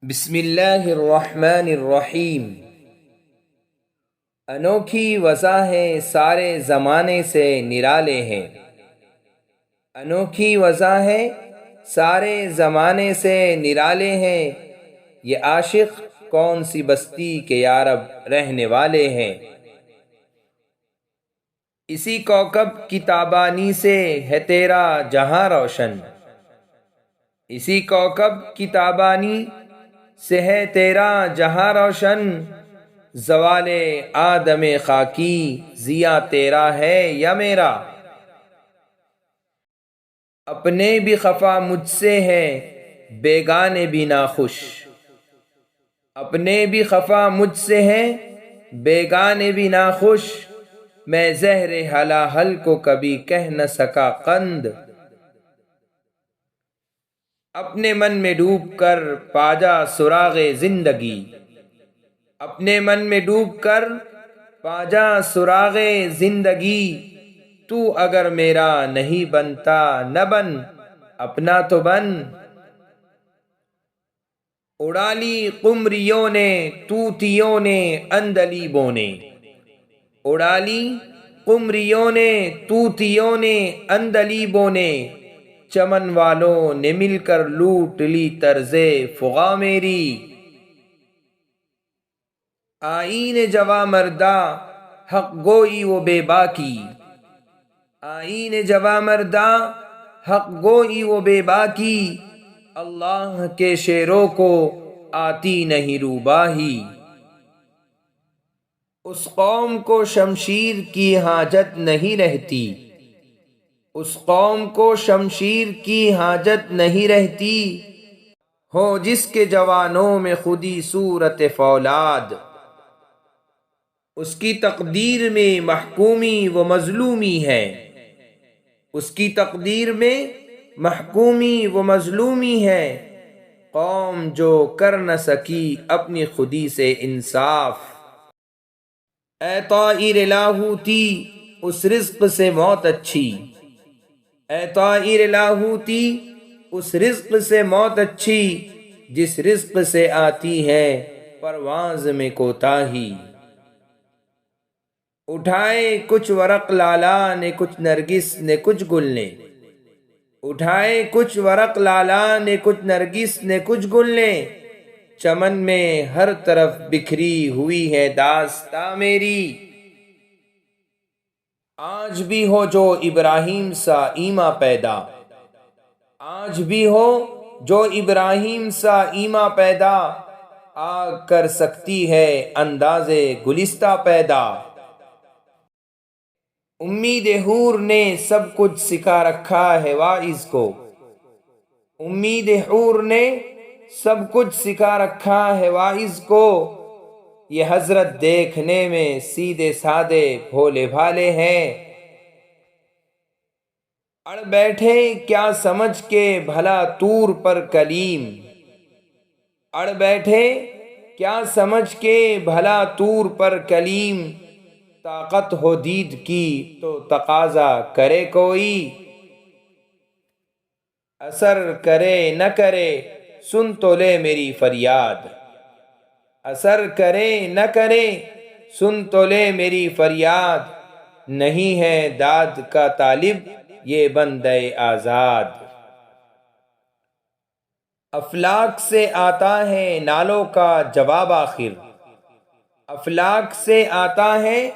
بسم اللہ الرحمن الرحیم۔ انوکھی وضع ہے سارے زمانے سے نرالے ہیں، انوکھی وضع ہے سارے زمانے سے نرالے ہیں، یہ عاشق کون سی بستی کے یارب رہنے والے ہیں۔ اسی کوکب کی تابانی سے ہے تیرا جہاں روشن، اسی کوکب کی تابانی سے ہے تیرا جہاں روشن، زوال آدم خاکی ضیاء تیرا ہے یا میرا۔ اپنے بھی خفا مجھ سے ہیں بیگانے بھی ناخوش، اپنے بھی خفا مجھ سے ہیں بیگانے بھی ناخوش، میں زہر ہلاہل کو کبھی کہہ نہ سکا قند۔ اپنے من میں ڈوب کر پا جا سراغ زندگی، اپنے من میں ڈوب کر پا جا سراغ زندگی، تو اگر میرا نہیں بنتا نہ بن اپنا تو بن۔ اڑا لی قمریوں نے طوطیوں نے عندلیبوں نے، اڑا لی قمریوں نے طوطیوں نے عندلیبوں نے، چمن والوں نے مل کر لوٹ لی طرز فغاں میری۔ آئین جواں مردہ حق گوئی و بے باکی، آئین جواں مردہ حق گوئی و بے باکی، اللہ کے شعروں کو آتی نہیں روباہی۔ اس قوم کو شمشیر کی حاجت نہیں رہتی، اس قوم کو شمشیر کی حاجت نہیں رہتی، ہو جس کے جوانوں میں خودی صورت فولاد۔ اس کی تقدیر میں محکومی و مظلومی ہے، اس کی تقدیر میں محکومی و مظلومی ہے، قوم جو کر نہ سکی اپنی خودی سے انصاف۔ اے طائر لاہوتی اس رزق سے موت اچھی، اے طائر لاہوتی اس رزق سے موت اچھی، جس رزق سے آتی ہے پرواز میں کوتاہی۔ اٹھائے کچھ ورق لالا نے کچھ نرگس نے کچھ گل نے، اٹھائے کچھ ورق لالا نے کچھ نرگس نے کچھ گل نے، چمن میں ہر طرف بکھری ہوئی ہے داستاں میری۔ آج بھی ہو جو ابراہیم سا ایماں پیدا، آج بھی ہو جو ابراہیم سا ایماں پیدا، آگ کر سکتی ہے انداز گلستہ پیدا۔ امید حور نے سب کچھ سکھا رکھا ہے واعظ کو، امید حور نے سب کچھ سکھا رکھا ہے واعظ کو، یہ حضرت دیکھنے میں سیدھے سادے بھولے بھالے ہیں۔ اڑ بیٹھے کیا سمجھ کے بھلا طور پر کلیم، اڑ بیٹھے کیا سمجھ کے بھلا طور پر کلیم، طاقت ہو دید کی تو تقاضا کرے کوئی، اثر کرے نہ کرے سن تو لے میری فریاد، اثر کرے نہ کرے سن تو لے میری فریاد، نہیں ہے داد کا طالب یہ بندہ آزاد۔ افلاک سے آتا ہے نالوں کا جواب آخر، افلاک سے آتا ہے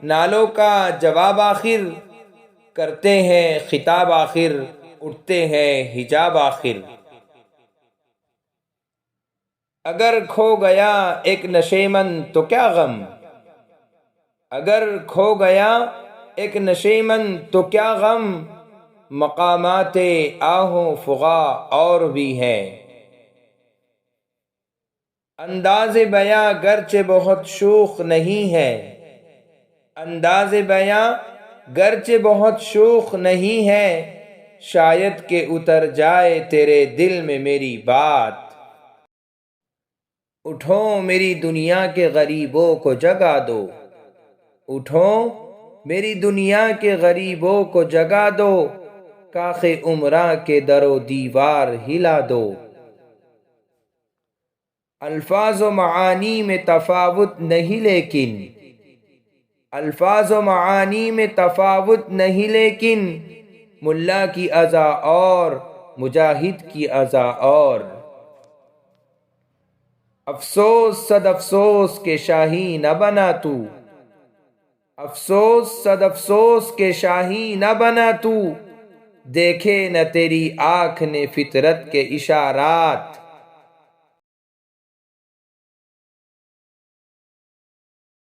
نالوں کا جواب آخر، کرتے ہیں خطاب آخر اٹھتے ہیں حجاب آخر۔ اگر کھو گیا ایک نشیمن تو کیا غم، اگر کھو گیا ایک نشیمن تو کیا غم، مقامات آہو فغاں اور بھی ہیں۔ انداز بیاں گرچہ بہت شوخ نہیں ہے، انداز بیاں گرچہ بہت شوخ نہیں ہے، شاید کہ اتر جائے تیرے دل میں میری بات۔ اٹھو میری دنیا کے غریبوں کو جگا دو، اٹھو میری دنیا کے غریبوں کو جگا دو، کاخ عمراں کے در و دیوار ہلا دو۔ الفاظ و معانی میں تفاوت نہیں لیکن الفاظ و معانی میں تفاوت نہیں لیکن ملا کی ازا اور مجاہد کی ازا اور افسوس صد افسوس کے شاہی نہ بنا تو افسوس صد افسوس کے شاہی نہ بنا تو دیکھے نہ تیری آنکھ نے فطرت کے اشارات